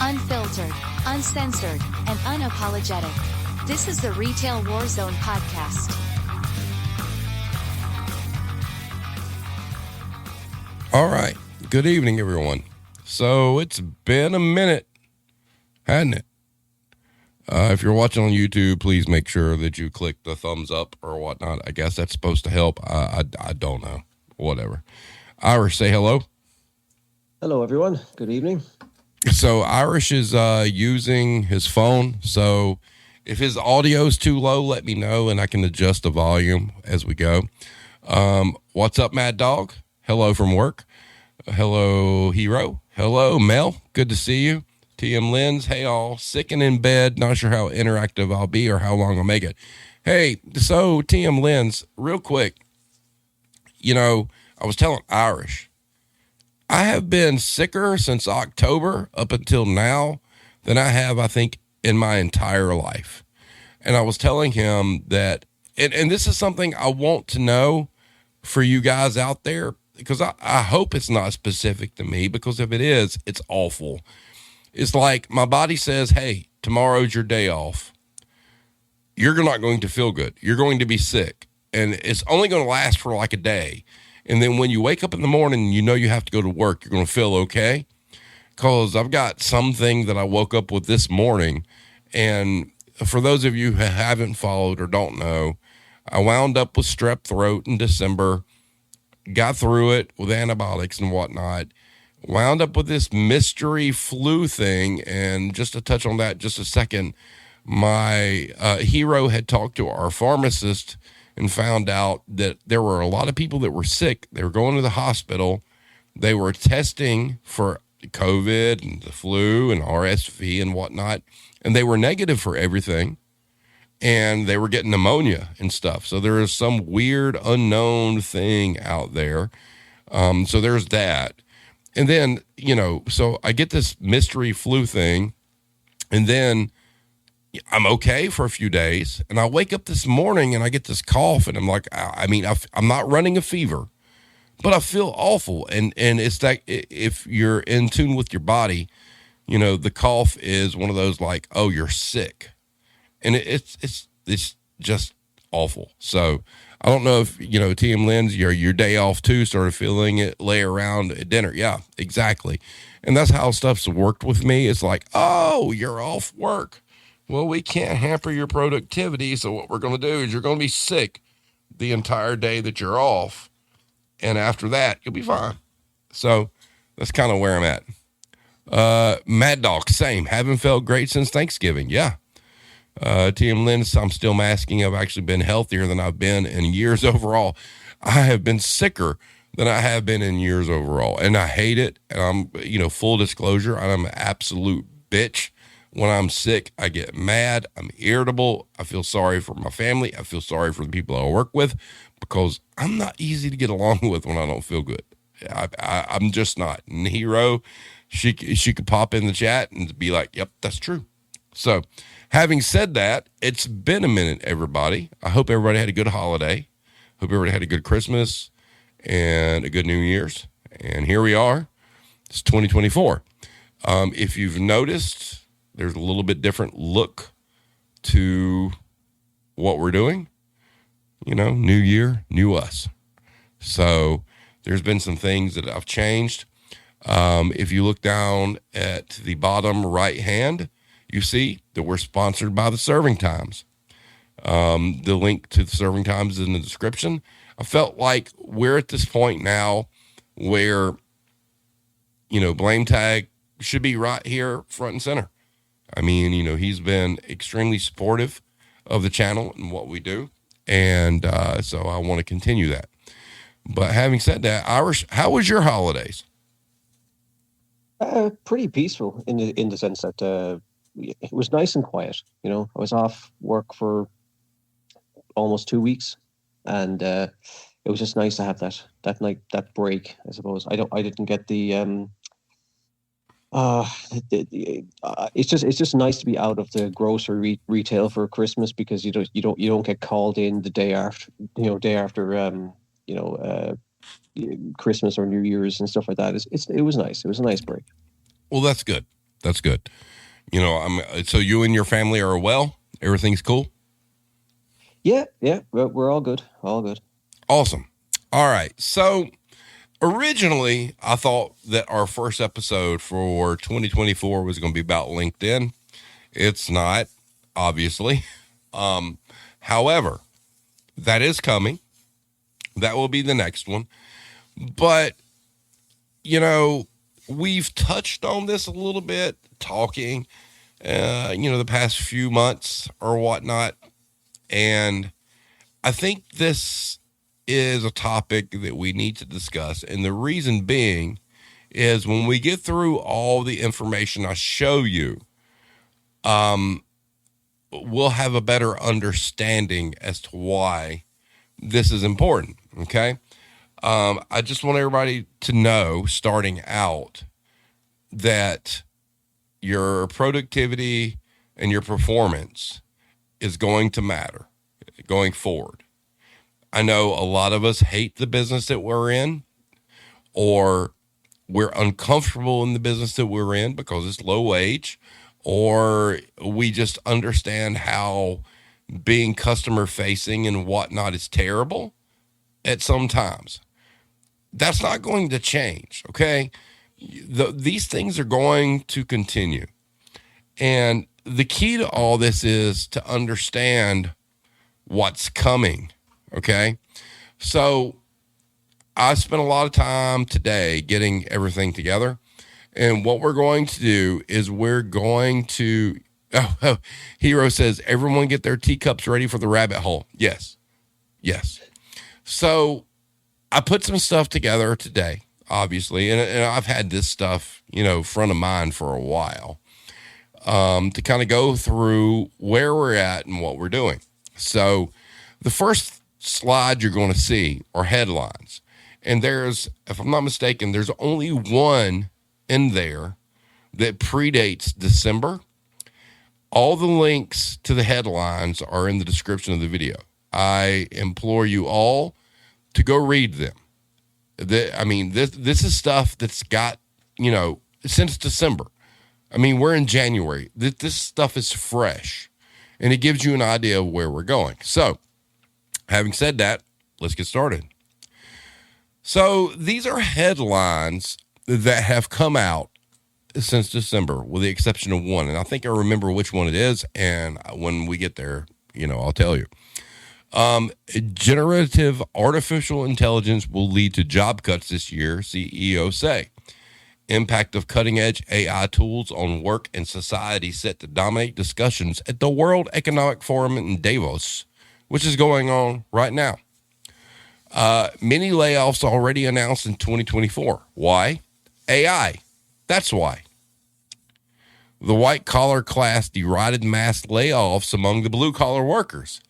Unfiltered, uncensored, and unapologetic. This is the Retail Warzone podcast. All right. Good evening, everyone. So it's been a minute, hadn't it? If you're watching on YouTube, please make sure that you click the thumbs up or whatnot. I guess that's supposed to help. I don't know. Whatever. Irish, say hello. Hello, everyone. Good evening. So Irish is using his phone. So if his audio is too low, let me know and I can adjust the volume as we go. What's up, Mad Dog? Hello from work. Hello, Hero. Hello, Mel. Good to see you. TM Lens. Hey, all. Sick and in bed. Not sure how interactive I'll be or how long I'll make it. Hey, so TM Lens, real quick. You know, I was telling Irish, I have been sicker since October up until now than I have, I think, in my entire life. And I was telling him that, and this is something I want to know for you guys out there, because I hope it's not specific to me, because if it is, it's awful. It's like my body says, hey, tomorrow's your day off. You're not going to feel good. You're going to be sick. And it's only going to last for like a day. And then when you wake up in the morning, you know you have to go to work, you're going to feel okay. Because I've got something that I woke up with this morning. And for those of you who haven't followed or don't know, I wound up with strep throat in December. Got through it with antibiotics and whatnot, wound up with this mystery flu thing. And just to touch on that just a second, my Hero had talked to our pharmacist and found out that there were a lot of people that were sick. They were going to the hospital. They were testing for COVID and the flu and RSV and whatnot, and they were negative for everything. And they were getting pneumonia and stuff. So there is some weird unknown thing out there. So there's that. And then, you know, so I get this mystery flu thing, and then I'm okay for a few days. And I wake up this morning and I get this cough, and I'm like, I'm not running a fever, but I feel awful. And it's like, if you're in tune with your body, you know, the cough is one of those like, oh, you're sick. And it's just awful. So I don't know if, you know, TM Lens, your day off too, started feeling it, lay around at dinner. Yeah, exactly. And that's how stuff's worked with me. It's like, oh, you're off work. Well, we can't hamper your productivity. So what we're going to do is you're going to be sick the entire day that you're off. And after that, you'll be fine. So that's kind of where I'm at. Mad Dog, same. Haven't felt great since Thanksgiving. Yeah. TM Lens, I'm still masking. I've actually been healthier than I've been in years overall. I have been sicker than I have been in years overall, and I hate it. And I'm, you know, full disclosure, I'm an absolute bitch. When I'm sick, I get mad. I'm irritable. I feel sorry for my family. I feel sorry for the people I work with, because I'm not easy to get along with when I don't feel good. I'm just not. And Hero, she could pop in the chat and be like, yep, that's true. So having said that, it's been a minute, everybody. I hope everybody had a good holiday. Hope everybody had a good Christmas and a good New Year's. And here we are. It's 2024. If you've noticed, there's a little bit different look to what we're doing. You know, new year, new us. So there's been some things that I've changed. If you look down at the bottom right hand, you see that we're sponsored by the Serving Times. The link to the Serving Times is in the description. I felt like we're at this point now where, you know, Blame Tag should be right here front and center. I mean, you know, he's been extremely supportive of the channel and what we do. And so I want to continue that. But having said that, Irish, how was your holidays? Pretty peaceful in the sense that it was nice and quiet. You know, I was off work for almost 2 weeks, and it was just nice to have that break. I suppose I didn't get the it's just nice to be out of the grocery retail for Christmas, because you don't get called in the day after Christmas or New Year's and stuff like that. It was nice. It was a nice break. Well, that's good. That's good. So you and your family are well? Everything's cool? Yeah, we're all good. All good. Awesome. All right. So originally, I thought that our first episode for 2024 was going to be about LinkedIn. It's not, obviously. However, that is coming. That will be the next one. But, we've touched on this a little bit, talking, the past few months or whatnot. And I think this is a topic that we need to discuss. And the reason being is when we get through all the information I show you, we'll have a better understanding as to why this is important. Okay. I just want everybody to know, starting out, that your productivity and your performance is going to matter going forward. I know a lot of us hate the business that we're in, or we're uncomfortable in the business that we're in because it's low wage, or we just understand how being customer facing and whatnot is terrible at some times. That's not going to change, okay? These things are going to continue. And the key to all this is to understand what's coming, okay? So I spent a lot of time today getting everything together. And what we're going to do is we're going to, Hero says, everyone get their teacups ready for the rabbit hole. Yes. So I put some stuff together today, obviously, and I've had this stuff, front of mind for a while, to kind of go through where we're at and what we're doing. So the first slide you're going to see are headlines. And there's, if I'm not mistaken, there's only one in there that predates December. All the links to the headlines are in the description of the video. I implore you all to go read them. This is stuff that's got, since December. We're in January. This stuff is fresh, and it gives you an idea of where we're going. So, having said that, let's get started. So, these are headlines that have come out since December, with the exception of one. And I think I remember which one it is, and when we get there, I'll tell you. Generative artificial intelligence will lead to job cuts this year, CEO say. Impact of cutting-edge AI tools on work and society set to dominate discussions at the World Economic Forum in Davos, which is going on right now. Many layoffs already announced in 2024. Why? AI. That's why. The white-collar class derided mass layoffs among the blue-collar workers.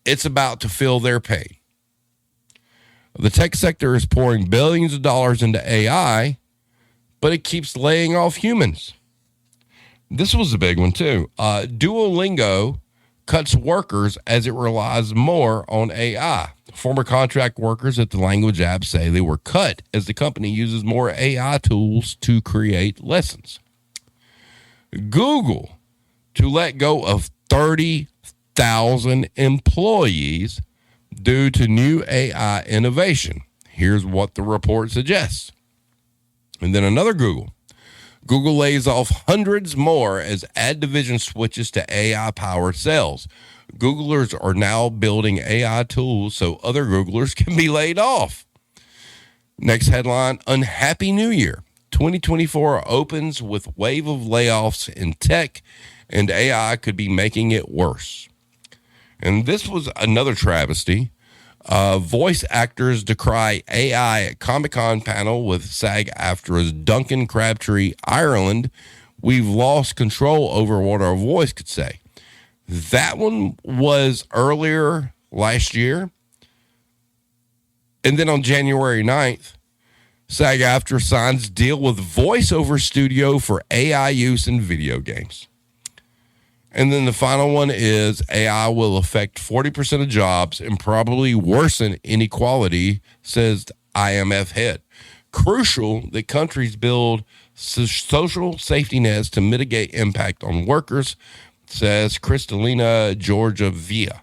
It's about to fill their pay. The tech sector is pouring billions of dollars into AI, but it keeps laying off humans. This was a big one, too. Duolingo cuts workers as it relies more on AI. Former contract workers at the language app say they were cut as the company uses more AI tools to create lessons. Google to let go of 30,000 employees due to new AI innovation. Here's what the report suggests. And then another Google. Google lays off hundreds more as ad division switches to AI-powered sales. Googlers are now building AI tools so other Googlers can be laid off. Next headline, Unhappy New Year. 2024 opens with wave of layoffs in tech, and AI could be making it worse. And this was another travesty. Voice actors decry AI at Comic-Con panel with SAG-AFTRA's Duncan Crabtree, Ireland. We've lost control over what our voice could say. That one was earlier last year. And then on January 9th, SAG-AFTRA signs deal with VoiceOver Studio for AI use in video games. And then the final one is AI will affect 40% of jobs and probably worsen inequality, says IMF head. Crucial that countries build social safety nets to mitigate impact on workers, says Kristalina Georgieva.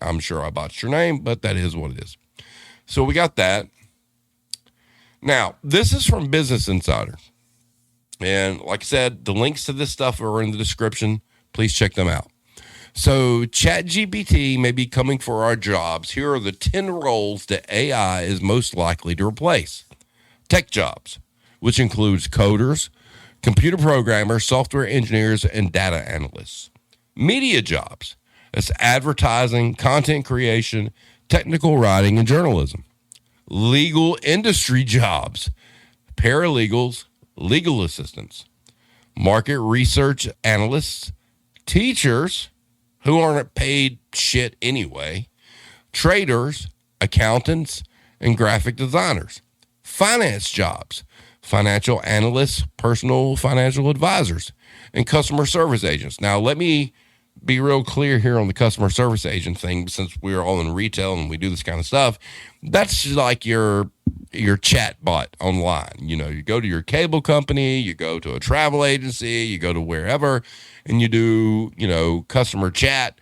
I'm sure I botched your name, but that is what it is. So we got that. Now, this is from Business Insider. And like I said, the links to this stuff are in the description. Please check them out. So ChatGPT may be coming for our jobs. Here are the 10 roles that AI is most likely to replace. Tech jobs, which includes coders, computer programmers, software engineers, and data analysts. Media jobs, that's advertising, content creation, technical writing, and journalism. Legal industry jobs, paralegals, legal assistants, market research analysts, teachers who aren't paid shit anyway, traders, accountants, and graphic designers. Finance jobs, financial analysts, personal financial advisors, and customer service agents. Now, let me be real clear here on the customer service agent thing, since we're all in retail and we do this kind of stuff. That's like your chat bot online. You know, you go to your cable company, you go to a travel agency, you go to wherever, and you do, you know, customer chat.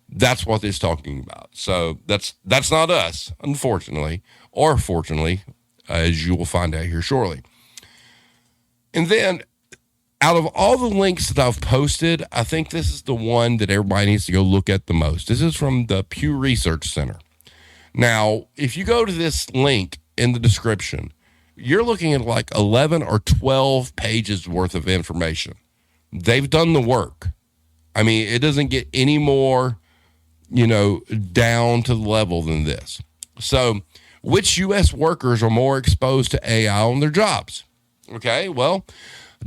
That's what it's talking about. So that's not us, unfortunately, or fortunately, as you will find out here shortly. And then, out of all the links that I've posted, I think this is the one that everybody needs to go look at the most. This is from the Pew Research Center. Now, if you go to this link in the description, you're looking at like 11 or 12 pages worth of information. They've done the work. I mean, it doesn't get any more, you know, down to the level than this. So, which U.S. workers are more exposed to AI on their jobs? Okay, well,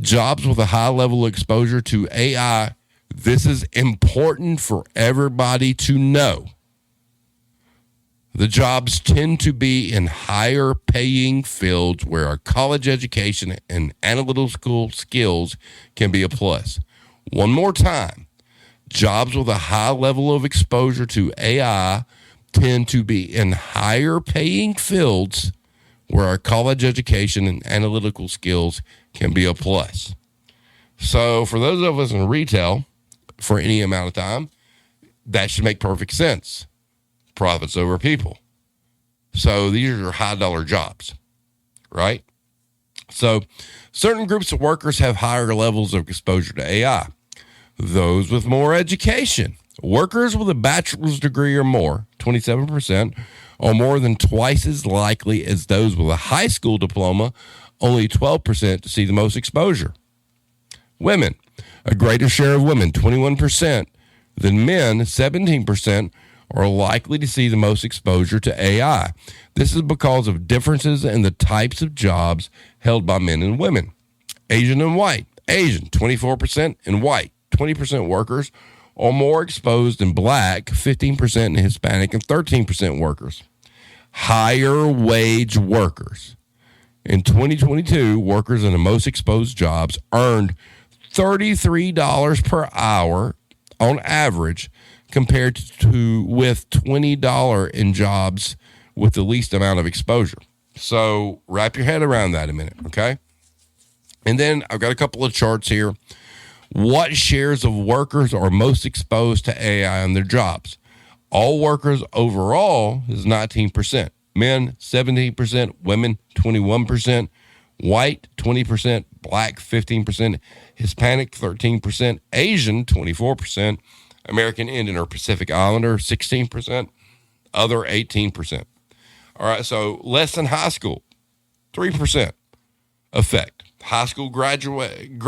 jobs with a high level of exposure to AI. This is important for everybody to know. The jobs tend to be in higher paying fields where a college education and analytical skills can be a plus. One more time, jobs with a high level of exposure to AI tend to be in higher paying fields where our college education and analytical skills can be a plus. So for those of us in retail, for any amount of time, that should make perfect sense. Profits over people. So these are high dollar jobs, right? So certain groups of workers have higher levels of exposure to AI. Those with more education, workers with a bachelor's degree or more, 27%, are more than twice as likely as those with a high school diploma, only 12% to see the most exposure. Women, a greater share of women, 21%, than men, 17%, are likely to see the most exposure to AI. This is because of differences in the types of jobs held by men and women. Asian and white. Asian, 24%, and white, 20% workers are more exposed than black, 15%, and Hispanic, and 13% workers. Higher wage workers. In 2022, workers in the most exposed jobs earned $33 per hour on average, compared to with $20 in jobs with the least amount of exposure. So wrap your head around that a minute, okay? And then I've got a couple of charts here. What shares of workers are most exposed to AI on their jobs? All workers overall is 19%. Men, 17%. Women, 21%. White, 20%. Black, 15%. Hispanic, 13%. Asian, 24%. American Indian or Pacific Islander, 16%. Other, 18%. All right, so less than high school, 3% effect. High school graduate,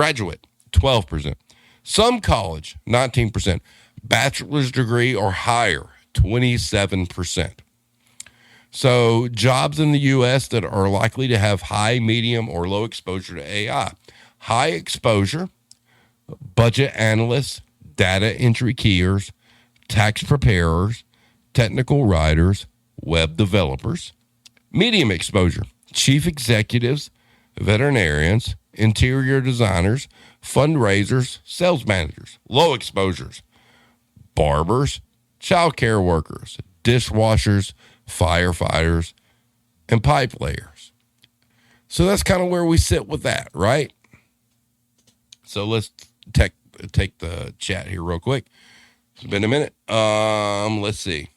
12%. Some college, 19%. Bachelor's degree or higher, 27%. So jobs in the U.S. that are likely to have high, medium, or low exposure to AI. High exposure, budget analysts, data entry keyers, tax preparers, technical writers, web developers. Medium exposure, chief executives, veterinarians, interior designers, fundraisers, sales managers. Low exposures, barbers, childcare workers, dishwashers, firefighters, and pipe layers. So that's kind of where we sit with that, right? So let's take the chat here real quick. It's been a minute. Let's see.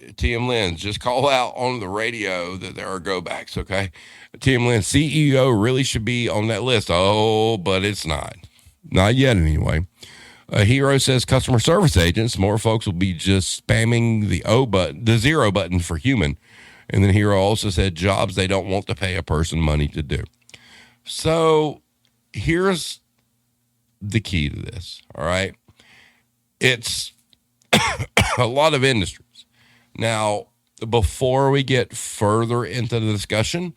TM Lynn, just call out on the radio that there are go backs, okay? TM Lynn, CEO really should be on that list. Oh, but it's not. Not yet, anyway. Hero says customer service agents, more folks will be just spamming the zero button for human. And then Hero also said jobs they don't want to pay a person money to do. So here's the key to this, all right? It's a lot of industries. Now, before we get further into the discussion,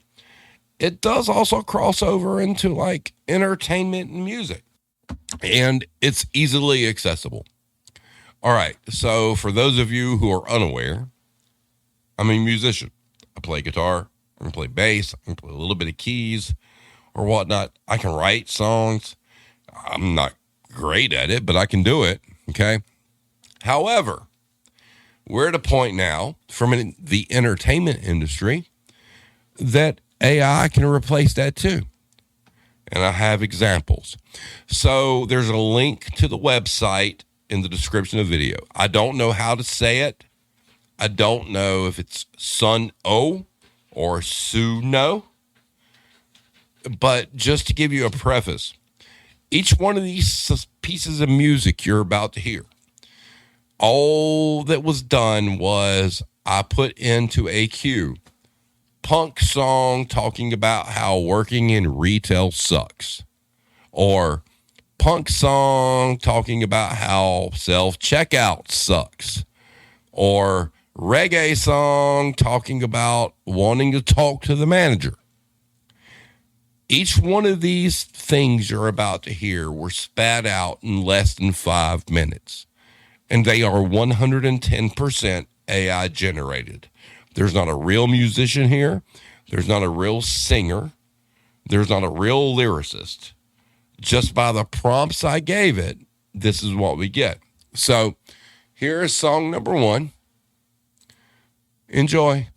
it does also cross over into like entertainment and music, and it's easily accessible. All right. So for those of you who are unaware, I'm a musician. I play guitar. I can play bass. I can play a little bit of keys or whatnot. I can write songs. I'm not great at it, but I can do it. Okay. However, we're at a point now from the entertainment industry that AI can replace that too. And I have examples. So there's a link to the website in the description of the video. I don't know how to say it. I don't know if it's Suno or Suno. But just to give you a preface, each one of these pieces of music you're about to hear, all that was done was I put into a queue punk song talking about how working in retail sucks, or punk song talking about how self-checkout sucks, or reggae song talking about wanting to talk to the manager. Each one of these things you're about to hear were spat out in less than 5 minutes. And they are 110% AI generated. There's not a real musician here. There's not a real singer. There's not a real lyricist. Just by the prompts I gave it, this is what we get. So here is song number 1. Enjoy.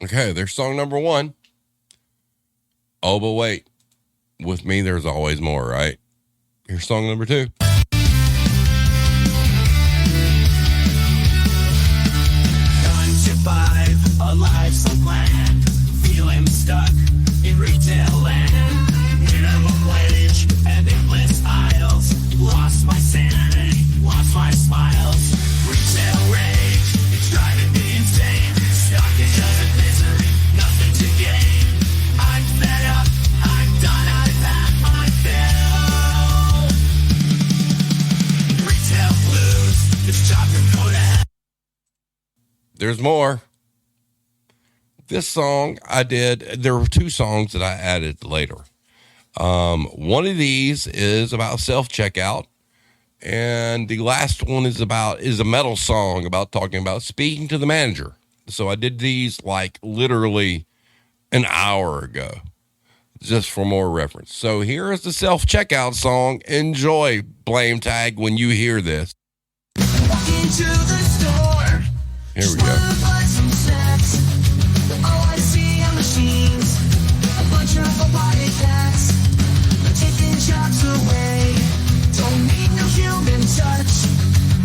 Okay, there's song number 1. Oh, but wait. With me, there's always more, right? Here's song number 2. 9 to 5, a life so bland. Feeling stuck in retail land. Minimum wage and endless aisles. Lost my sanity, lost my smiles. Retail rage, it's driving me insane. Stuck in just misery, nothing to gain. I'm fed up, I'm done, I've had my fill. Retail blues, it's time to go to hell. There's more. This song there were 2 songs that I added later. One of these is about self-checkout, and the last one is a metal song about talking about speaking to the manager. So I did these like literally an hour ago, just for more reference. So here is the self-checkout song. Enjoy, blame tag, when you hear this. Walk into the store. Here we go. Buy some snacks. All I see are machines. A bunch of robotic cats. Taking jobs away. Don't need no human touch.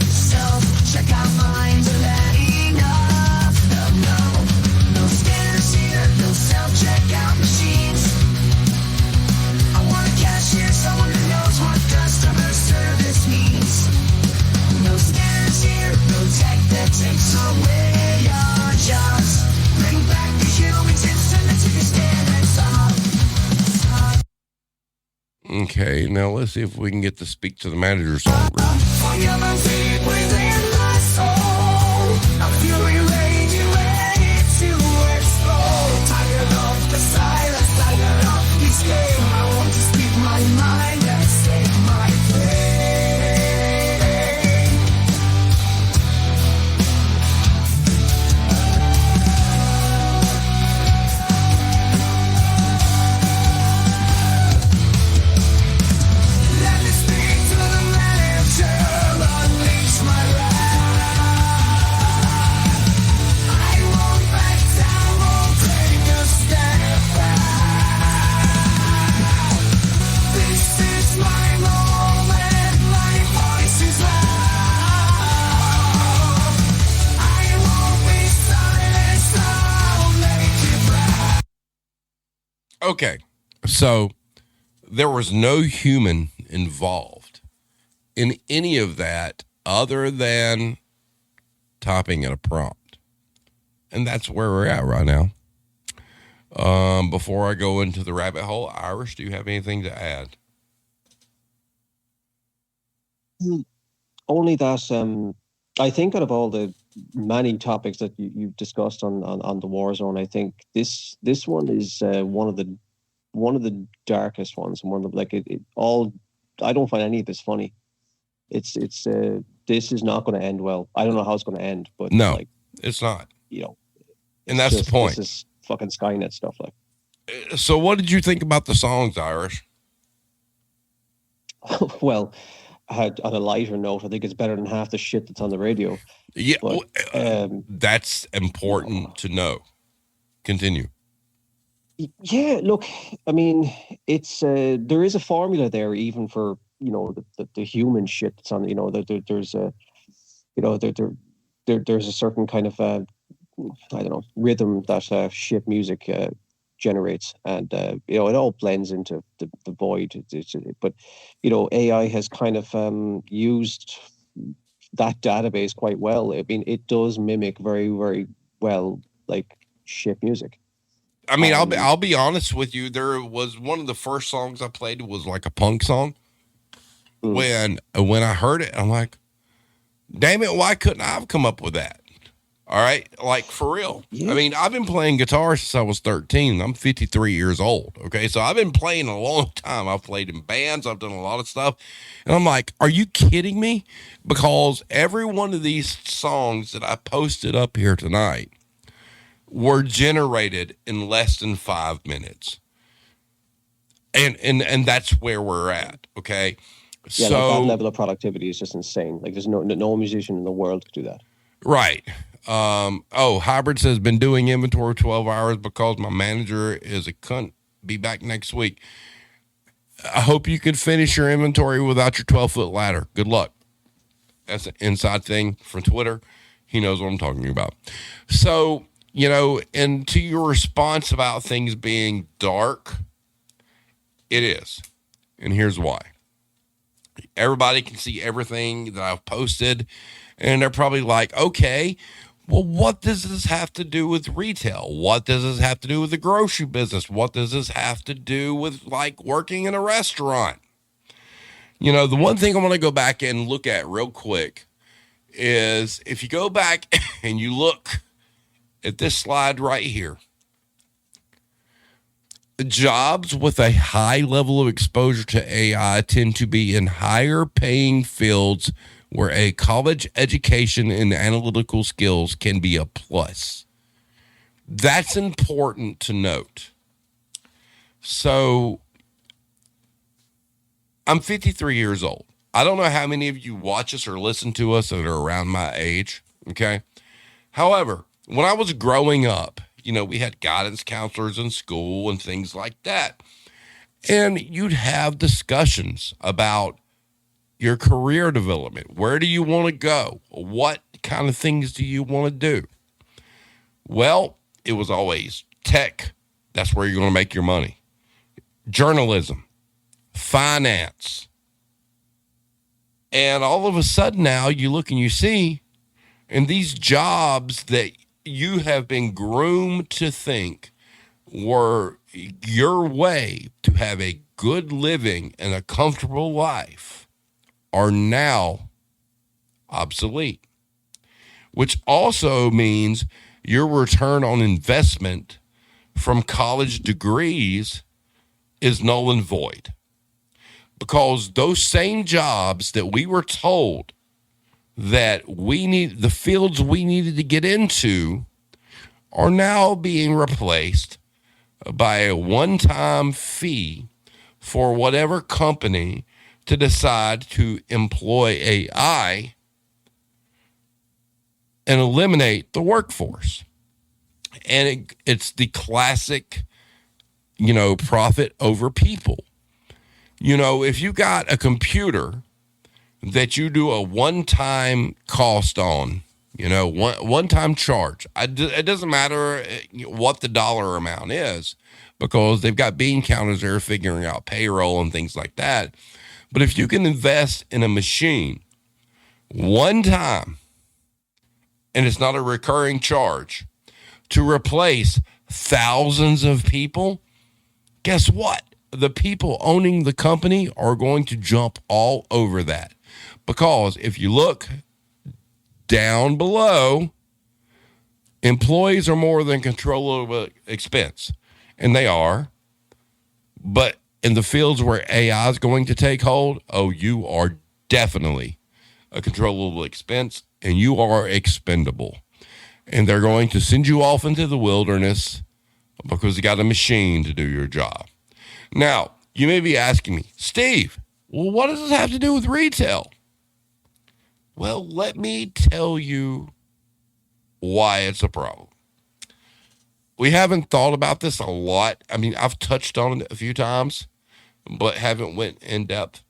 Self-checkout lines are that enough. No scanners here. No self-checkout machines. I want a cashier, someone who knows what customer service means. No scanners here. No tech that takes away our jobs. Bring back the humans instant to the scanners off. Okay, now let's see if we can get the speak to the manager song. Fire my feet within my soul. I'm feeling ready to explode. Tired Okay. So there was no human involved in any of that other than typing in a prompt. And that's where we're at right now. Before I go into the rabbit hole, Irish, do you have anything to add? Only that I think out of all the many topics that you've discussed on the Warzone, I think this one is one of the darkest ones, and one of the, like it all. I don't find any of this funny. It's this is not going to end well. I don't know how it's going to end, but No, like, it's not. you know, And that's the point. This is fucking Skynet stuff. Like, So what did you think about the songs, Irish? well, on a lighter note, I think it's better than half the shit that's on the radio. Yeah, But, that's important to know. Continue. Yeah, look, I mean, it's there is a formula there, even for the human shit that's on. There's a there's a certain kind of I don't know, rhythm that shit music generates, and it all blends into the void. But AI has kind of used that database quite well. I mean, it does mimic very, very well, like, shit music. I mean, I'll be honest with you. There was one of the first songs I played was like a punk song. When I heard it, I'm like, damn it, why couldn't I have come up with that? All right, like, for real. Yeah. I mean, I've been playing guitar since I was 13. I'm 53 years old. Okay, so I've been playing a long time. I've played in bands. I've done a lot of stuff, and I'm like, are you kidding me? Because every one of these songs that I posted up here tonight were generated in less than 5 minutes. And that's where we're at, okay? Yeah, so like, that level of productivity is just insane. Like, there's no musician in the world could do that. right. Hybrid says, been doing inventory 12 hours because my manager is a cunt. Be back next week. I hope you can finish your inventory without your 12-foot ladder. Good luck. That's an inside thing from Twitter. He knows what I'm talking about. So, and to your response about things being dark, it is. And here's why. Everybody can see everything that I've posted, and they're probably like, okay, well, what does this have to do with retail? What does this have to do with the grocery business? What does this have to do with, like, working in a restaurant? The one thing I want to go back and look at real quick is if you go back and you look at this slide right here, jobs with a high level of exposure to AI tend to be in higher paying fields where a college education and analytical skills can be a plus. That's important to note. So I'm 53 years old. I don't know how many of you watch us or listen to us that are around my age, okay? However, when I was growing up, we had guidance counselors in school and things like that. And you'd have discussions about your career development. Where do you want to go? What kind of things do you want to do? Well, it was always tech. That's where you're going to make your money. Journalism, finance. And all of a sudden now you look and you see, and these jobs that you have been groomed to think were your way to have a good living and a comfortable life are now obsolete, which also means your return on investment from college degrees is null and void, because those same jobs that we were told that the fields we needed to get into are now being replaced by a one-time fee for whatever company to decide to employ AI and eliminate the workforce. And it's the classic, profit over people. If you got a computer that you do a one-time cost on, one-time charge. It doesn't matter what the dollar amount is, because they've got bean counters there figuring out payroll and things like that. But if you can invest in a machine one time, and it's not a recurring charge, to replace thousands of people, guess what? The people owning the company are going to jump all over that. Because if you look down below, employees are more than controllable expense. And they are. But in the fields where AI is going to take hold, you are definitely a controllable expense, and you are expendable. And they're going to send you off into the wilderness because you got a machine to do your job. Now, you may be asking me, Steve, well, what does this have to do with retail? Well, let me tell you why it's a problem. We haven't thought about this a lot. I mean, I've touched on it a few times, but haven't went in depth.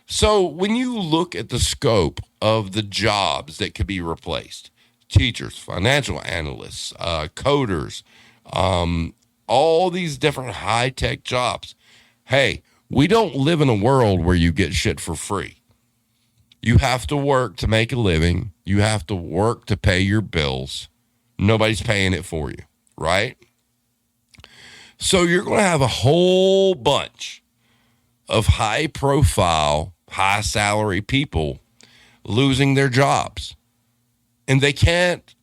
So when you look at the scope of the jobs that could be replaced, teachers, financial analysts, coders, all these different high-tech jobs. Hey, we don't live in a world where you get shit for free. You have to work to make a living. You have to work to pay your bills. Nobody's paying it for you, right? So you're going to have a whole bunch of high-profile, high-salary people losing their jobs. And they can't,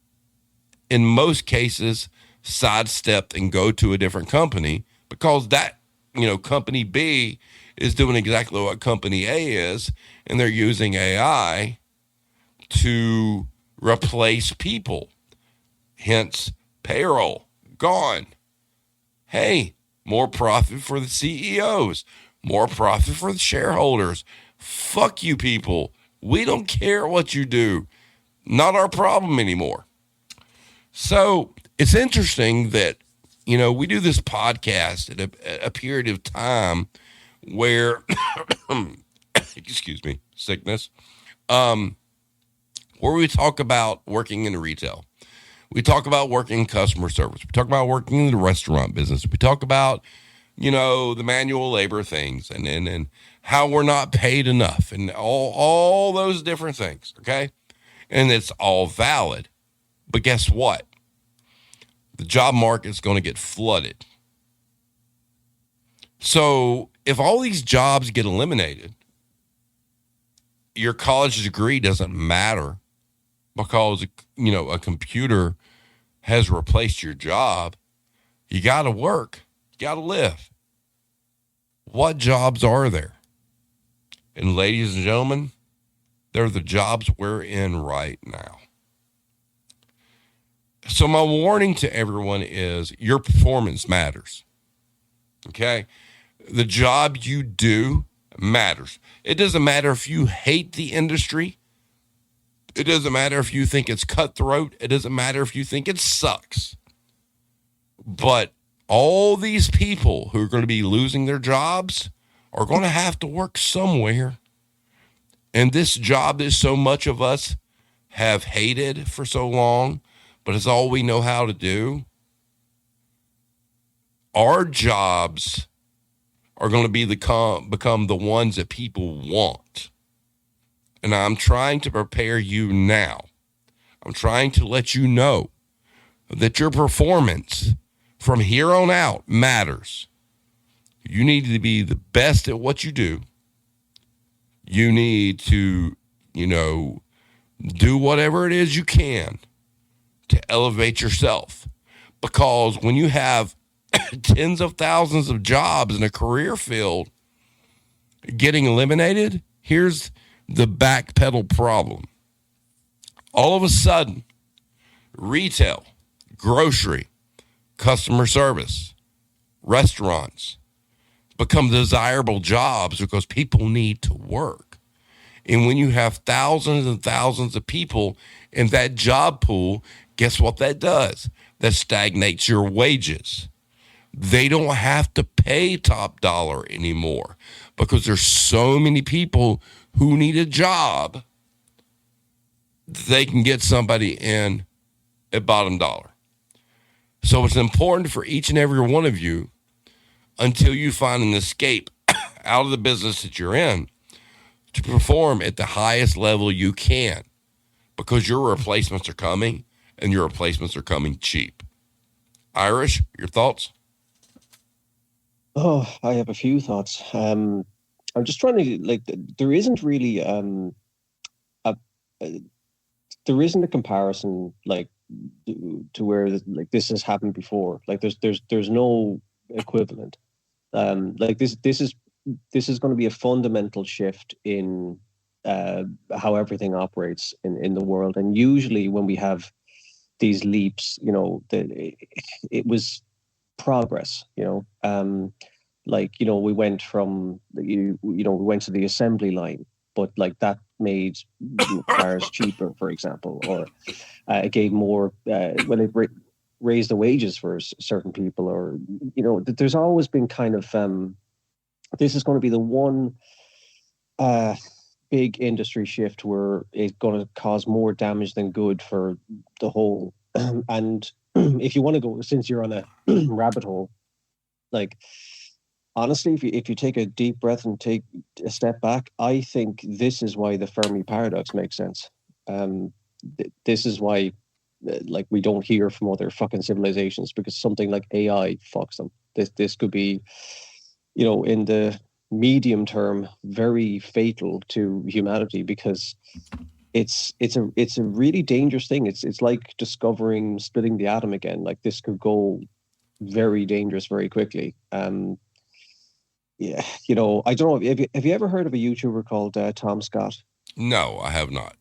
in most cases, sidestep and go to a different company, because that, company B is doing exactly what company A is, and they're using AI to replace people. Hence, payroll gone. Hey, more profit for the CEOs, more profit for the shareholders. Fuck you people. We don't care what you do. Not our problem anymore. So it's interesting that, we do this podcast at a period of time where, excuse me, sickness, where we talk about working in retail. We talk about working in customer service. We talk about working in the restaurant business. We talk about, the manual labor things and how we're not paid enough and all those different things, okay? And it's all valid. But guess what? The job market is going to get flooded. So if all these jobs get eliminated, your college degree doesn't matter, because, a computer has replaced your job. You got to work. You got to live. What jobs are there? And ladies and gentlemen, they're the jobs we're in right now. So my warning to everyone is your performance matters. Okay? The job you do matters. It doesn't matter if you hate the industry. It doesn't matter if you think it's cutthroat. It doesn't matter if you think it sucks. But all these people who are going to be losing their jobs are going to have to work somewhere. And this job that so much of us have hated for so long, but it's all we know how to do. Our jobs are going to become the ones that people want. And I'm trying to prepare you now. I'm trying to let you know that your performance from here on out matters. You need to be the best at what you do. You need to, do whatever it is you can to elevate yourself. Because when you have tens of thousands of jobs in a career field getting eliminated, here's the backpedal problem. All of a sudden, retail, grocery, customer service, restaurants become desirable jobs because people need to work. And when you have thousands and thousands of people in that job pool, guess what that does? That stagnates your wages. They don't have to pay top dollar anymore because there's so many people who need a job they can get somebody in at bottom dollar. So it's important for each and every one of you, until you find an escape out of the business that you're in, to perform at the highest level you can, because your replacements are coming, and your replacements are coming cheap. Irish, your thoughts? Oh, I have a few thoughts. I'm just trying to, like, there isn't really a there isn't a comparison, like, to where, like, this has happened before. Like, there's no equivalent. Like, this is going to be a fundamental shift in how everything operates in the world. And usually when we have these leaps, it was progress, like, we went from, we went to the assembly line, but, like, that made cars cheaper, for example, or it gave more, when it raised the wages for certain people, or, there's always been kind of, this is going to be the one big industry shift where it's going to cause more damage than good for the whole. And if you want to go, since you're on a rabbit hole, like, honestly, if you take a deep breath and take a step back, I think this is why the Fermi paradox makes sense. This is why, like, we don't hear from other fucking civilizations, because something like AI fucks them. This could be, in the medium term, very fatal to humanity, because it's a really dangerous thing. It's like discovering splitting the atom again. Like, this could go very dangerous very quickly. Yeah, I don't know. Have you ever heard of a YouTuber called Tom Scott? No, I have not.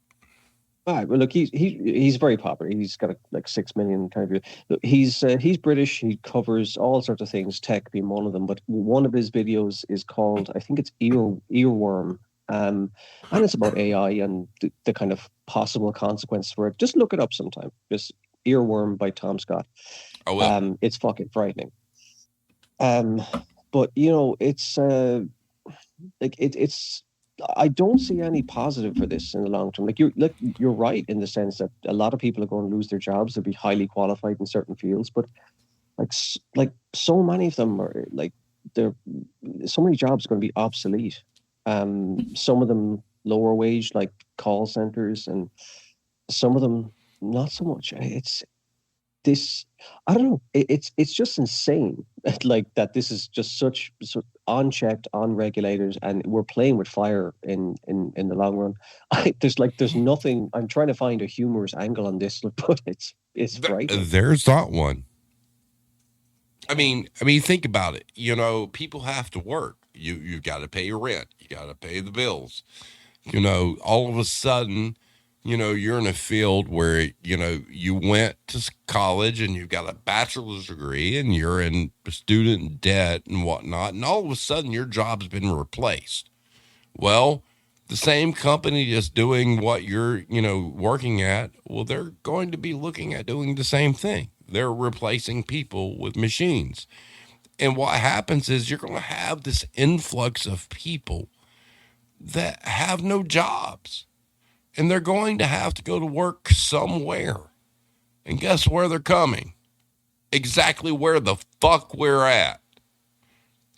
All right. Well, look, he's very popular. He's got like 6 million kind of. Look, he's British. He covers all sorts of things, tech being one of them. But one of his videos is called, I think it's Earworm, and it's about AI and the kind of possible consequence for it. Just look it up sometime. Just Earworm by Tom Scott. I will. It's fucking frightening. But it's like it's. I don't see any positive for this in the long term. Like, you're right in the sense that a lot of people are going to lose their jobs. They'll be highly qualified in certain fields, but like so many of them are, like, so many jobs are going to be obsolete. Some of them lower wage, like call centers, and some of them not so much. It's this. I don't know. It's just insane. Like, that this is just such unchecked, unregulated, and we're playing with fire in the long run. There's nothing. I'm trying to find a humorous angle on this, but it's frightening. There's not one. I mean, think about it. People have to work. You got to pay your rent. You got to pay the bills. All of a sudden, you're in a field where, you went to college and you've got a bachelor's degree and you're in student debt and whatnot. And all of a sudden your job's been replaced. Well, the same company just doing what you're, working at, well, they're going to be looking at doing the same thing. They're replacing people with machines. And what happens is you're going to have this influx of people that have no jobs. And they're going to have to go to work somewhere. And guess where they're coming? Exactly where the fuck we're at.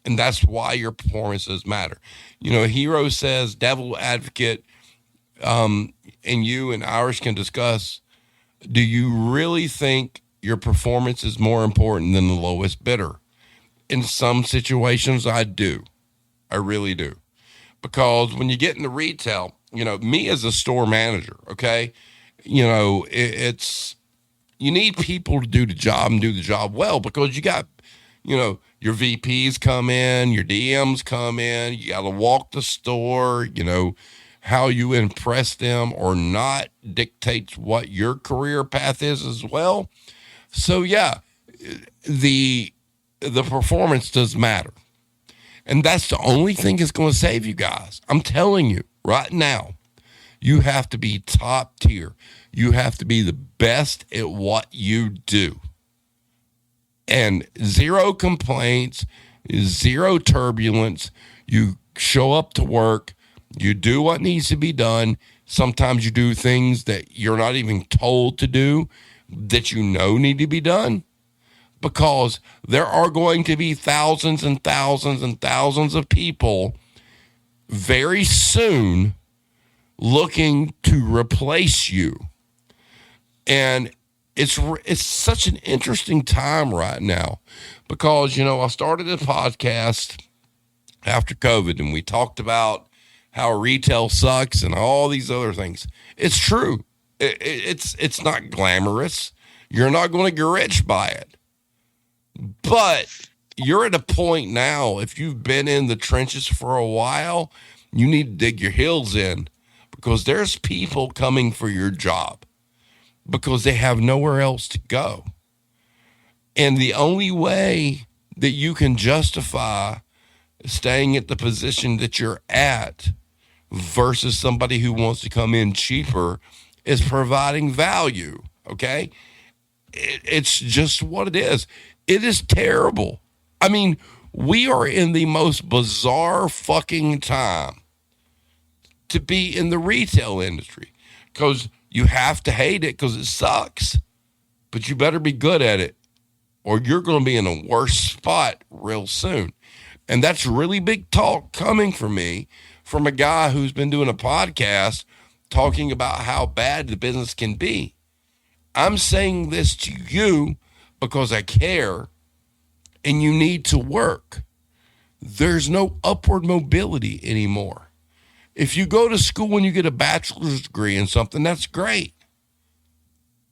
And that's why your performances matter. Hero says, devil advocate, and you and Irish can discuss, do you really think your performance is more important than the lowest bidder? In some situations, I do. I really do. Because when you get into retail, me as a store manager, okay, it's, you need people to do the job and do the job well, because you got, your VPs come in, your DMs come in, you got to walk the store, how you impress them or not dictates what your career path is as well. So yeah, the performance does matter. And that's the only thing that's going to save you guys. I'm telling you right now, you have to be top tier. You have to be the best at what you do. And zero complaints, zero turbulence. You show up to work. You do what needs to be done. Sometimes you do things that you're not even told to do that you know need to be done, because there are going to be thousands and thousands and thousands of people very soon looking to replace you. And it's such an interesting time right now, because, I started a podcast after COVID and we talked about how retail sucks and all these other things. It's true. It's not glamorous. You're not going to get rich by it. But you're at a point now, if you've been in the trenches for a while, you need to dig your heels in, because there's people coming for your job because they have nowhere else to go. And the only way that you can justify staying at the position that you're at versus somebody who wants to come in cheaper is providing value, okay? It's just what it is. It is terrible. I mean, we are in the most bizarre fucking time to be in the retail industry, because you have to hate it because it sucks, but you better be good at it or you're going to be in a worse spot real soon. And that's really big talk coming from me, from a guy who's been doing a podcast talking about how bad the business can be. I'm saying this to you because I care, and you need to work. There's no upward mobility anymore. If you go to school and you get a bachelor's degree in something, that's great.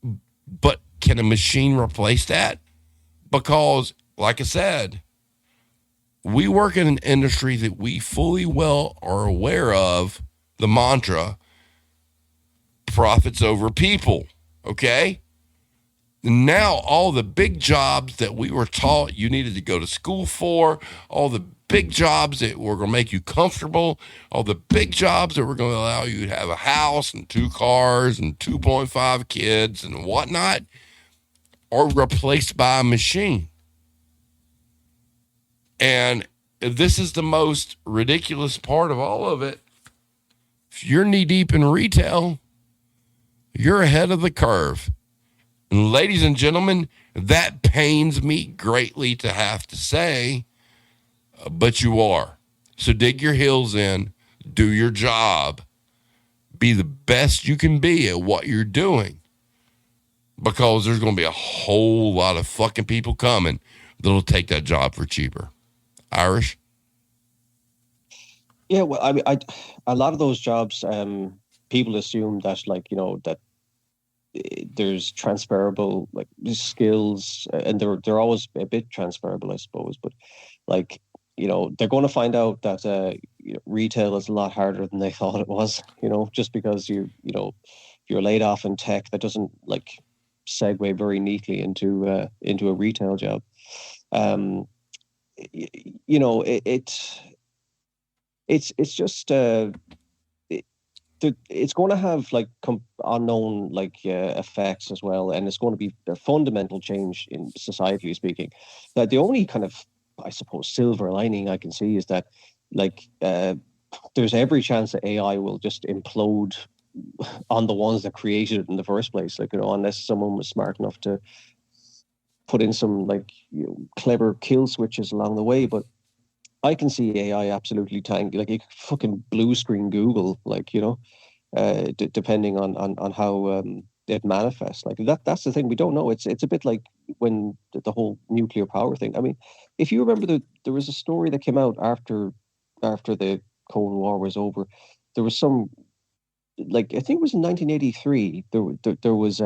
But can a machine replace that? Because, like I said, we work in an industry that we fully well are aware of the mantra, profits over people, okay? Now, all the big jobs that we were taught you needed to go to school for, all the big jobs that were going to make you comfortable, all the big jobs that were going to allow you to have a house and 2 cars and 2.5 kids and whatnot, are replaced by a machine. And this is the most ridiculous part of all of it. If you're knee deep in retail, you're ahead of the curve. And ladies and gentlemen, that pains me greatly to have to say, but you are. So dig your heels in, do your job, be the best you can be at what you're doing, because there's going to be a whole lot of fucking people coming that'll take that job for cheaper. Irish? Yeah, well, I mean, a lot of those jobs, people assume that, like, that there's transferable, like, skills, and they're always a bit transferable, I suppose. But, like, they're going to find out that retail is a lot harder than they thought it was. Just because you're laid off in tech, that doesn't, like, segue very neatly into a retail job. It's just it's going to have, like, unknown, like, effects as well, and it's going to be a fundamental change in society speaking. That the only kind of, I suppose, silver lining I can see is that, like, there's every chance that AI will just implode on the ones that created it in the first place. Like, unless someone was smart enough to put in some, like, clever kill switches along the way. But I can see AI absolutely like, you fucking blue screen Google, like, depending on how it manifests. Like, that's the thing, we don't know. It's a bit like when the whole nuclear power thing. I mean, if you remember, there was a story that came out after the Cold War was over. There was some, like, I think it was in 1983. There was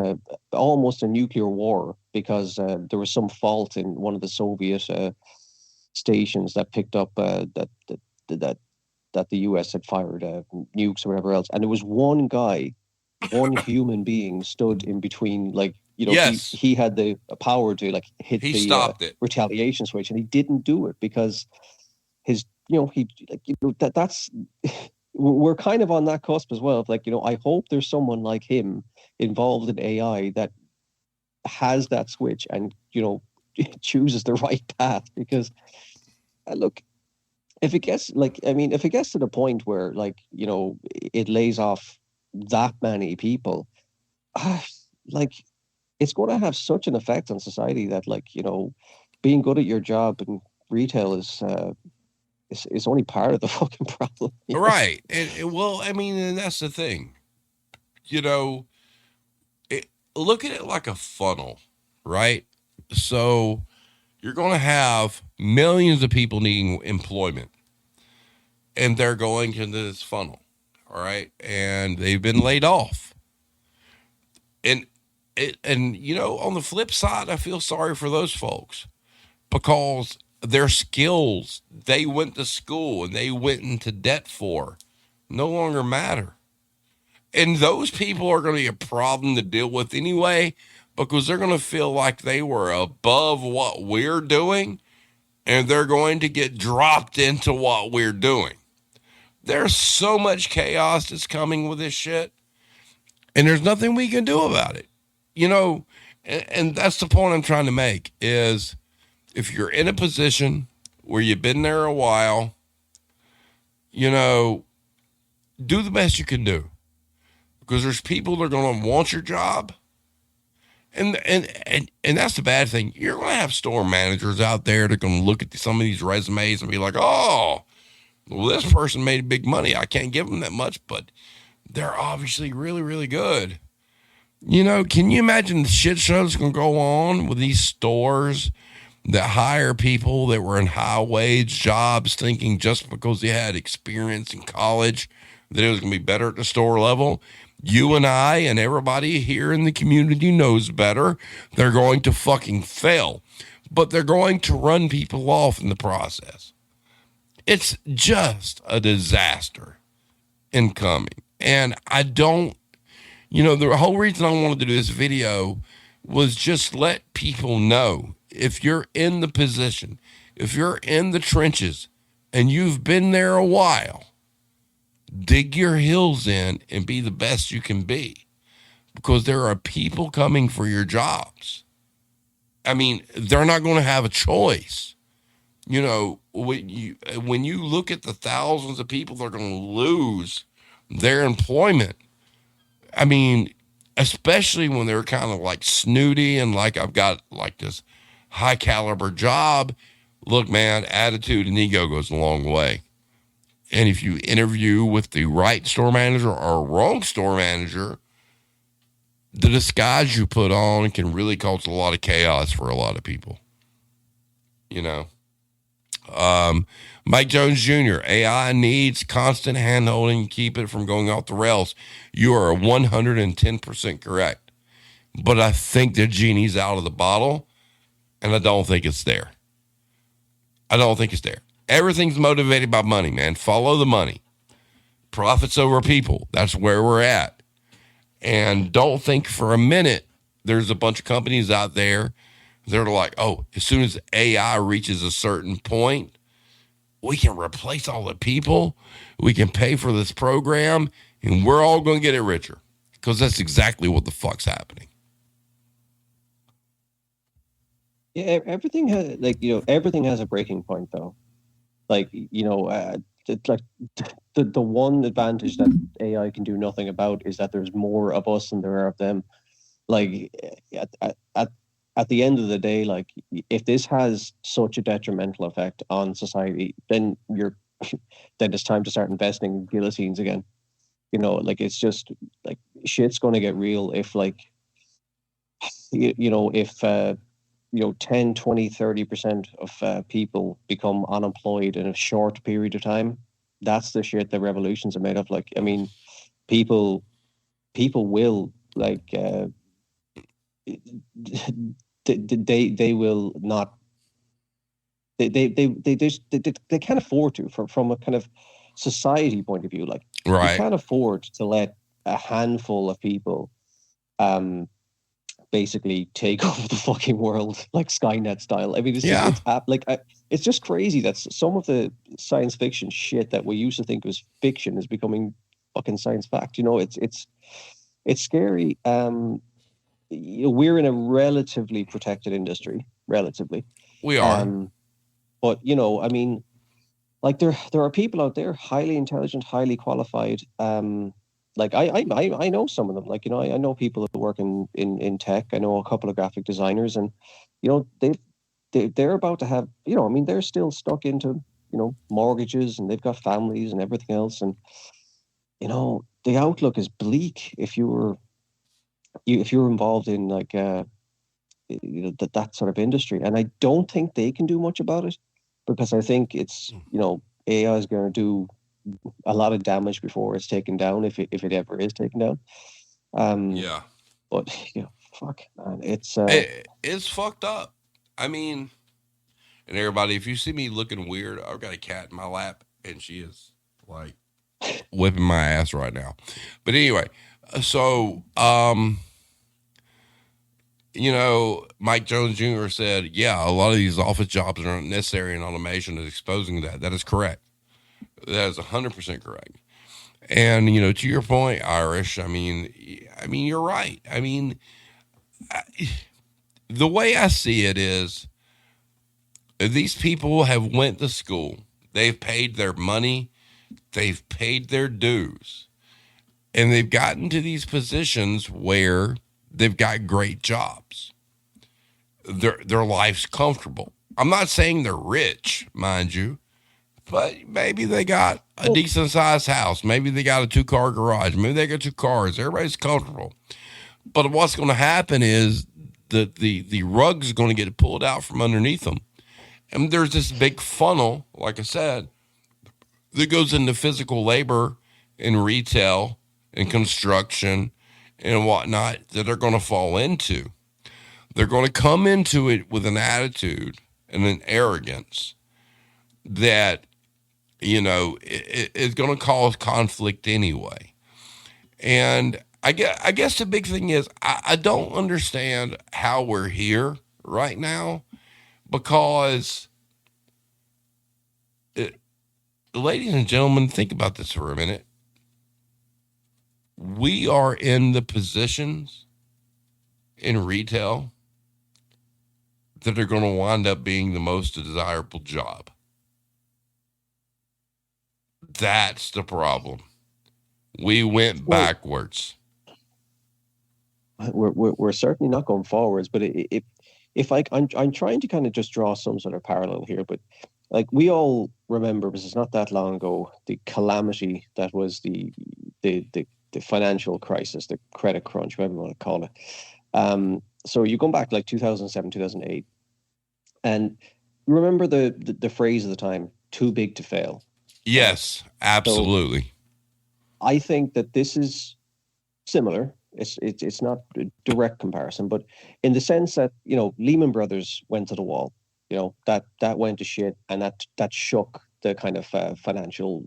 almost a nuclear war because there was some fault in one of the Soviet stations that picked up that the US had fired nukes or whatever else, and there was one guy, one human being stood in between, like, Yes. he had the power to, like, hit He the stopped it. retaliation switch, and he didn't do it because his, that's we're kind of on that cusp as well. Like, I hope there's someone like him involved in AI that has that switch and, chooses the right path, because look, if it gets to the point where, like, it lays off that many people, ah, like it's going to have such an effect on society that, like, being good at your job in retail is only part of the fucking problem. Right. Well, I mean, and that's the thing. You know, look at it like a funnel, right? So you're going to have millions of people needing employment, and they're going into this funnel, all right? And they've been laid off. And on the flip side, I feel sorry for those folks because their skills they went to school and they went into debt for no longer matter. And those people are going to be a problem to deal with anyway because they're going to feel like they were above what we're doing and they're going to get dropped into what we're doing. There's so much chaos that's coming with this shit, and there's nothing we can do about it. And that's the point I'm trying to make is if you're in a position where you've been there a while, do the best you can do. Because there's people that are going to want your job. And that's the bad thing. You're going to have store managers out there that are going to look at some of these resumes and be like, oh, well, this person made big money. I can't give them that much, but they're obviously really, really good. Can you imagine the shit show that's going to go on with these stores that hire people that were in high wage jobs thinking just because they had experience in college that it was going to be better at the store level? You and I and everybody here in the community knows better. They're going to fucking fail, but they're going to run people off in the process. It's just a disaster incoming. And I don't, the whole reason I wanted to do this video was just let people know if you're in the position, if you're in the trenches and you've been there a while, dig your heels in and be the best you can be because there are people coming for your jobs. I mean, they're not going to have a choice. When you look at the thousands of people that are going to lose their employment, I mean, especially when they're kind of like snooty and like I've got like this high caliber job. Look, man, attitude and ego goes a long way. And if you interview with the right store manager or wrong store manager, the disguise you put on can really cause a lot of chaos for a lot of people. Mike Jones Jr., AI needs constant handholding to keep it from going off the rails. You are 110% correct. But I think the genie's out of the bottle, and I don't think it's there. Everything's motivated by money, man. Follow the money. Profits over people. That's where we're at. And don't think for a minute there's a bunch of companies out there that are like, oh, as soon as AI reaches a certain point, we can replace all the people. We can pay for this program, and we're all going to get it richer. Because that's exactly what the fuck's happening. Yeah, everything has a breaking point, though. It's like the one advantage that AI can do nothing about is that there's more of us than there are of them. Like at the end of the day, like if this has such a detrimental effect on society, then it's time to start investing in guillotines again. It's just like shit's going to get real if 10, 20, 30% of people become unemployed in a short period of time. That's the shit that revolutions are made of. Like, I mean, people will they will not. They can't afford to from a kind of society point of view. Like, right. You can't afford to let a handful of people, basically take over the fucking world like Skynet style. I mean, it's just crazy that some of the science fiction shit that we used to think was fiction is becoming fucking science fact. It's scary. We're in a relatively protected industry, relatively. We are. But I mean, like there are people out there highly intelligent, highly qualified, like I know some of them. Like, you know, I know people that work in tech. I know a couple of graphic designers, and you know, they're about to have, you know, I mean, they're still stuck into, you know, mortgages, and they've got families and everything else, and you know, the outlook is bleak if if you're involved in like you know, that sort of industry. And I don't think they can do much about it, because I think it's, you know, AI is going to do a lot of damage before it's taken down, if it ever is taken down. Yeah. But you know, fuck, man, It's fucked up. I mean, and everybody, if you see me looking weird, I've got a cat in my lap, and she is like whipping my ass right now. But anyway, so you know, Mike Jones Jr. said, yeah, a lot of these office jobs are unnecessary, and automation is exposing that. That is correct. That is 100% correct. And, you know, to your point, Irish, I mean, you're right. I mean, the way I see it is these people have went to school. They've paid their money. They've paid their dues. And they've gotten to these positions where they've got great jobs. Their life's comfortable. I'm not saying they're rich, mind you, but maybe they got a decent sized house. Maybe they got a 2-car garage. Maybe they got 2 cars. Everybody's comfortable. But what's going to happen is the rug's going to get pulled out from underneath them. And there's this big funnel, like I said, that goes into physical labor and retail and construction and whatnot that they're going to fall into. They're going to come into it with an attitude and an arrogance that, you know, it's going to cause conflict anyway. And I guess the big thing is I don't understand how we're here right now, because ladies and gentlemen, think about this for a minute. We are in the positions in retail that are going to wind up being the most desirable job. That's the problem. We went backwards. We're certainly not going forwards. But if I'm trying to kind of just draw some sort of parallel here, but like we all remember, because it's not that long ago, the calamity that was the financial crisis, the credit crunch, whatever you want to call it. So you go back like 2007, 2008, and you remember the phrase of the time, too big to fail. Yes, absolutely. So I think that this is similar. It's not a direct comparison, but in the sense that, you know, Lehman Brothers went to the wall, you know, that went to shit, and that shook the kind of financial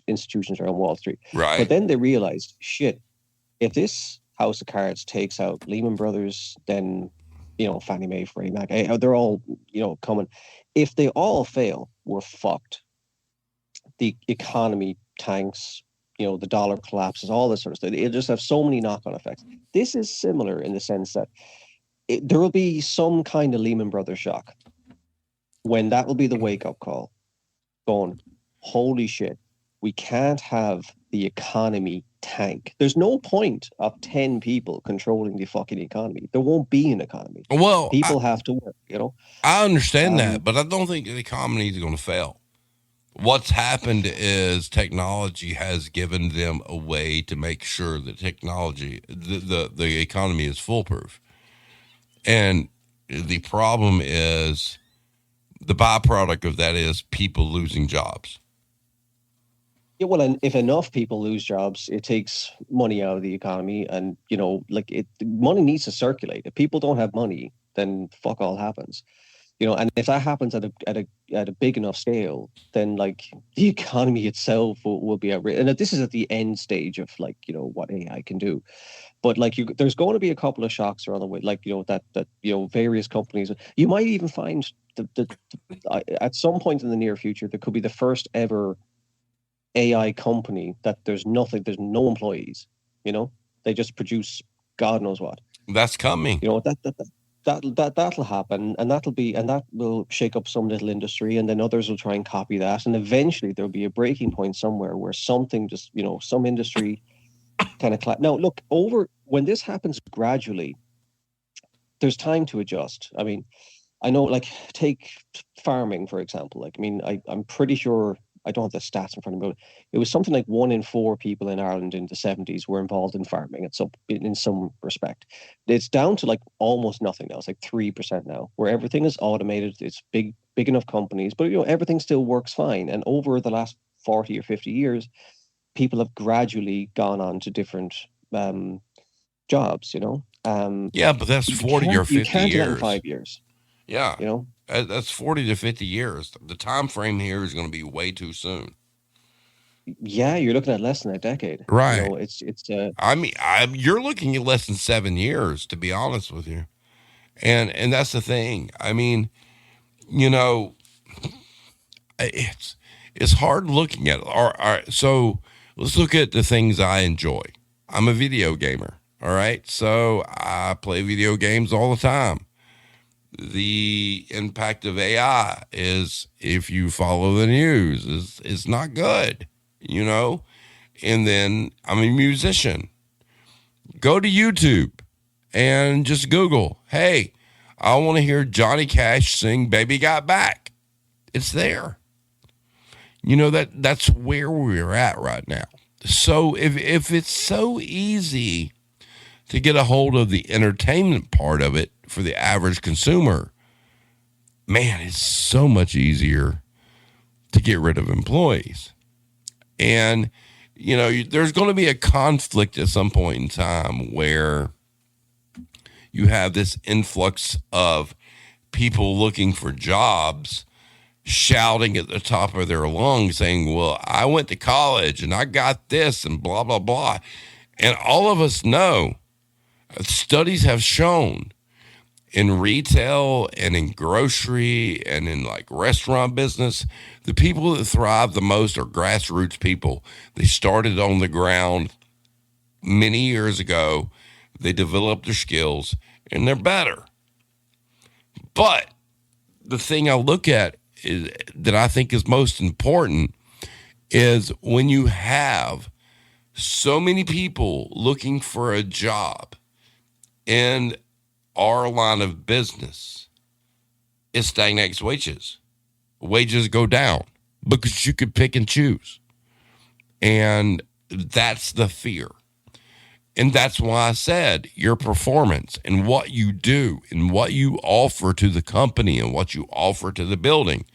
institutions around Wall Street. Right. But then they realized, shit, if this house of cards takes out Lehman Brothers, then, you know, Fannie Mae, Freddie Mac, they're all, you know, coming. If they all fail, we're fucked. The economy tanks, you know, the dollar collapses, all this sort of stuff. It'll just have so many knock-on effects. This is similar in the sense that there will be some kind of Lehman Brothers shock, when that will be the wake-up call, going, holy shit, we can't have the economy tank. There's no point of 10 people controlling the fucking economy. There won't be an economy. Well, people have to work, you know. I understand that, but I don't think the economy is going to fail. What's happened is technology has given them a way to make sure that the economy is foolproof. And the problem is, the byproduct of that is people losing jobs. Yeah, well, and if enough people lose jobs, it takes money out of the economy, and, you know, like money needs to circulate. If people don't have money, then fuck all happens. You know, and if that happens at a big enough scale, then like the economy itself will be at risk. And this is at the end stage of, like, you know, what AI can do. But like there's going to be a couple of shocks around the way, like, you know, that you know, various companies. You might even find at some point in the near future there could be the first ever AI company that there's no employees. You know, they just produce God knows what. That's coming. You know, that'll happen, and that will shake up some little industry, and then others will try and copy that, and eventually there'll be a breaking point somewhere where something just, some industry kind of now look, over when this happens gradually, there's time to adjust. I mean, I know, like, take farming, for example. Like, I mean, I'm pretty sure, I don't have the stats in front of me, but it was something like 1 in 4 people in Ireland in the 70s were involved in farming in some respect. It's down to like almost nothing now. It's like 3% now, where everything is automated. It's big enough companies, but everything still works fine. And over the last 40 or 50 years, people have gradually gone on to different jobs. Yeah, but that's 40 or 50 you can't do that in years. 5 years. Yeah. That's 40 to 50 years. The time frame here is going to be way too soon. Yeah, you're looking at less than a decade. Right. I mean, you're looking at less than 7 years, to be honest with you. And that's the thing. I mean, it's hard looking at it. All right, so let's look at the things I enjoy. I'm a video gamer. All right. So I play video games all the time. The impact of AI is, if you follow the news, is not good, And then I'm a musician. Go to YouTube and just Google, hey, I want to hear Johnny Cash sing Baby Got Back. It's there. That's where we're at right now. So if it's so easy to get a hold of the entertainment part of it for the average consumer, man, it's so much easier to get rid of employees. And, there's going to be a conflict at some point in time where you have this influx of people looking for jobs, shouting at the top of their lungs saying, well, I went to college and I got this and blah, blah, blah. And all of us know, studies have shown, in retail and in grocery and in like restaurant business, the people that thrive the most are grassroots people. They started on the ground many years ago. They developed their skills and they're better. But the thing I look at is, that I think is most important, is when you have so many people looking for a job in our line of business, it stagnates wages. Wages go down because you could pick and choose. And that's the fear. And that's why I said your performance and what you do and what you offer to the company and what you offer to the building.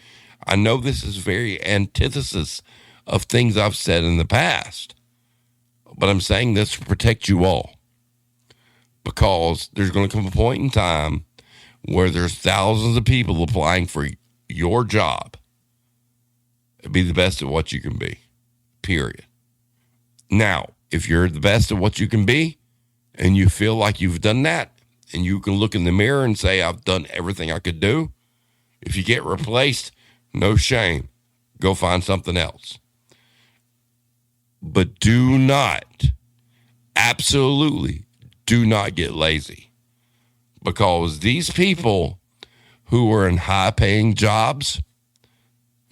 I know this is very antithesis of things I've said in the past, but I'm saying this to protect you all. Because there's going to come a point in time where there's thousands of people applying for your job. Be the best at what you can be, period. Now, if you're the best at what you can be and you feel like you've done that and you can look in the mirror and say, I've done everything I could do, if you get replaced, no shame. Go find something else. But do not, absolutely, do not get lazy, because these people who are in high-paying jobs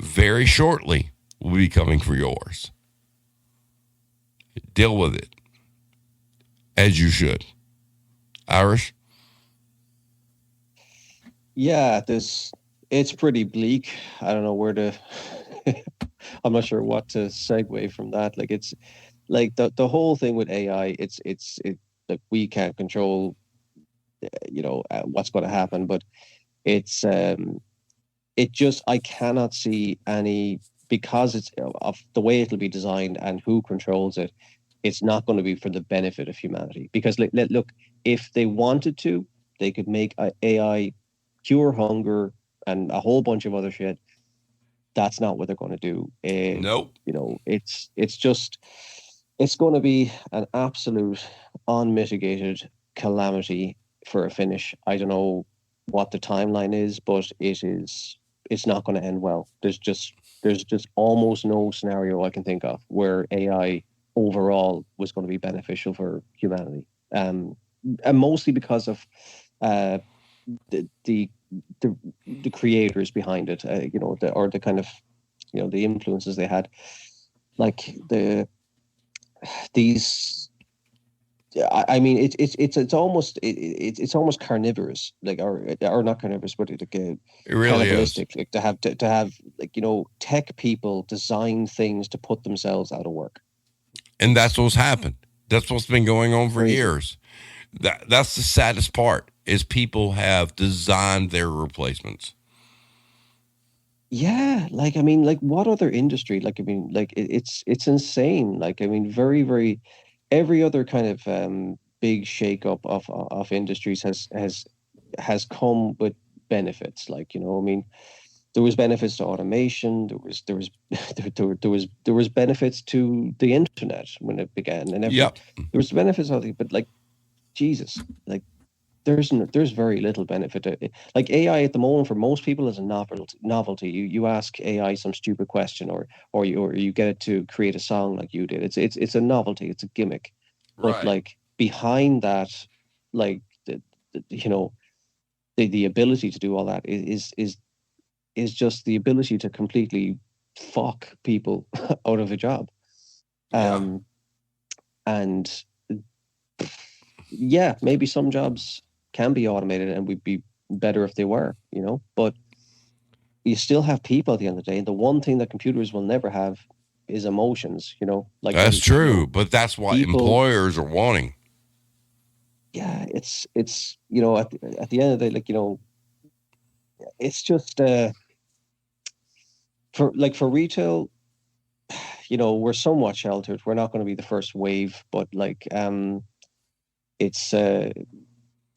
very shortly will be coming for yours. Deal with it as you should. Irish? Yeah, it's pretty bleak. I don't know where to I'm not sure what to segue from that. Like, it's like the whole thing with AI, it's like, we can't control what's going to happen, but it's it just, I cannot see any, because it's of the way it'll be designed and who controls it, it's not going to be for the benefit of humanity. Because look, if they wanted to, they could make AI cure hunger and a whole bunch of other shit. That's not what they're going to do. Nope. It's just, it's going to be an absolute unmitigated calamity for a finish. I don't know what the timeline is, but it's not going to end well. There's just almost no scenario I can think of where AI overall was going to be beneficial for humanity. And mostly because of the the creators behind it, or the kind of, the influences they had, like these. I mean, it's almost it's almost carnivorous, like, or not carnivorous, but like It really is. cannibalistic, like to have like, tech people design things to put themselves out of work. And that's what's happened. That's what's been going on for Crazy. years. That's the saddest part, is people have designed their replacements. Yeah, like, I mean, like, what other industry? Like, I mean, like, it's insane. Like, I mean, very, very, every other kind of big shakeup of industries has come with benefits. Like, I mean, there was benefits to automation. There was benefits to the internet when it began, and Yep. there was benefits of it. But like, Jesus, like, there's very little benefit to it. Like, AI at the moment for most people is a novelty. You ask AI some stupid question, or you get it to create a song like you did. It's a novelty. It's a gimmick. But Right. like, behind that, like, the ability to do all that is just the ability to completely fuck people out of a job. Yeah. And yeah, maybe some jobs can be automated and would be better if they were, but you still have people at the end of the day. And the one thing that computers will never have is emotions, like, That's true, but that's what people- employers are wanting. Yeah, it's at the end of the day, like, it's just for retail, we're somewhat sheltered. We're not going to be the first wave, but like,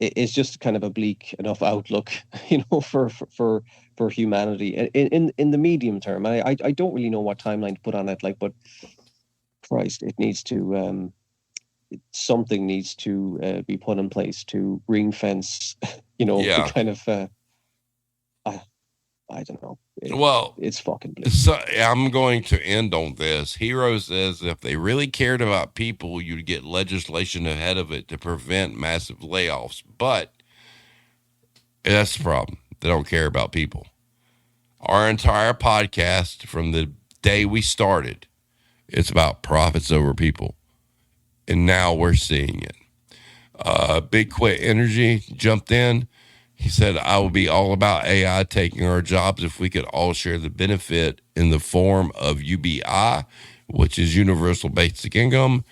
it's just kind of a bleak enough outlook, for humanity in the medium term. I don't really know what timeline to put on it, like, but Christ, it needs to something needs to be put in place to ring fence, Yeah. the kind of I don't know. Well, It's fucking bleak. so I'm going to end on this. Hero says if they really cared about people, you'd get legislation ahead of it to prevent massive layoffs. But that's the problem. They don't care about people. Our entire podcast, from the day we started, it's about profits over people. And now we're seeing it. Big Quit Energy jumped in. He said, I would be all about AI taking our jobs if we could all share the benefit in the form of UBI, which is universal basic income.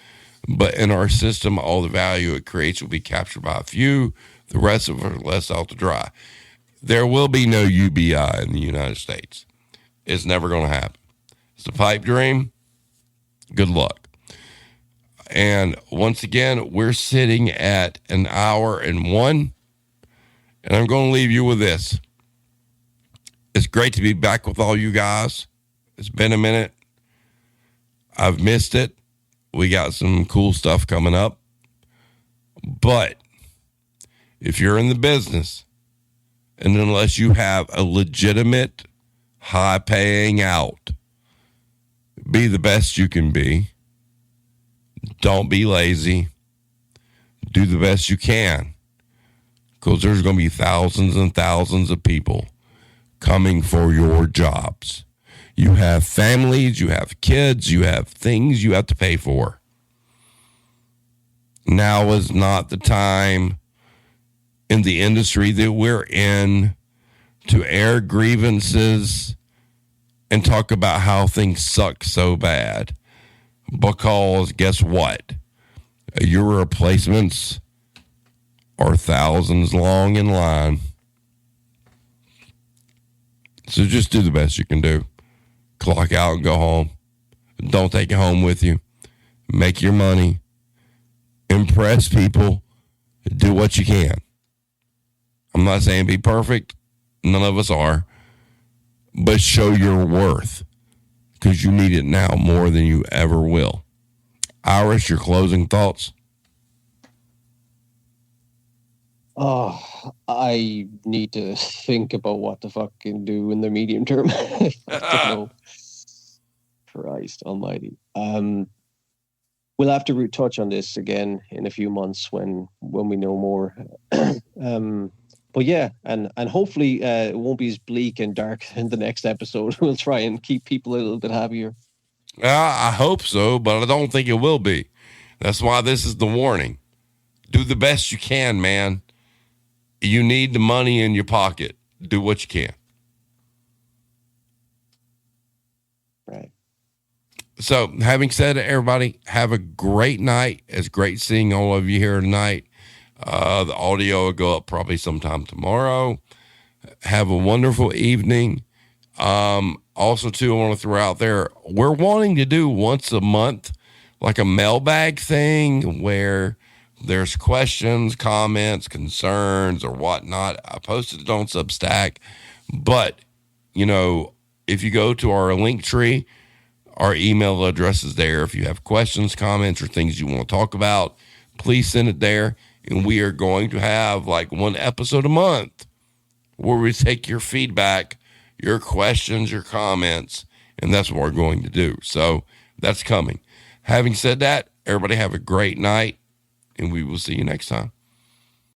But in our system, all the value it creates will be captured by a few. The rest of it are less out to dry. There will be no UBI in the United States. It's never going to happen. It's a pipe dream. Good luck. And once again, we're sitting at 1 hour and 1. And I'm going to leave you with this. It's great to be back with all you guys. It's been a minute. I've missed it. We got some cool stuff coming up. But if you're in the business, and unless you have a legitimate, high-paying out, be the best you can be. Don't be lazy. Do the best you can. Because there's going to be thousands and thousands of people coming for your jobs. You have families, you have kids, you have things you have to pay for. Now is not the time in the industry that we're in to air grievances and talk about how things suck so bad. Because guess what? Your replacements are thousands long in line. So just do the best you can do. Clock out and go home. Don't take it home with you. Make your money. Impress people. Do what you can. I'm not saying be perfect. None of us are. But show your worth. Because you need it now more than you ever will. Irish, your closing thoughts? Oh, I need to think about what to fucking do in the medium term. I don't know. Christ almighty. We'll have to touch on this again in a few months when we know more. But yeah, and hopefully it won't be as bleak and dark in the next episode. We'll try and keep people a little bit happier. I hope so, but I don't think it will be. That's why this is the warning. Do the best you can, man. You need the money in your pocket. Do what you can. Right. So, having said it, everybody, have a great night. It's great seeing all of you here tonight. The audio will go up probably sometime tomorrow. Have a wonderful evening. Also, too, I want to throw out there, we're wanting to do once a month, like a mailbag thing where there's questions, comments, concerns, or whatnot. I posted it on Substack. But, you know, if you go to our link tree, our email address is there. If you have questions, comments, or things you want to talk about, please send it there. And we are going to have like one episode a month where we take your feedback, your questions, your comments, and that's what we're going to do. So that's coming. Having said that, everybody have a great night, and we will see you next time.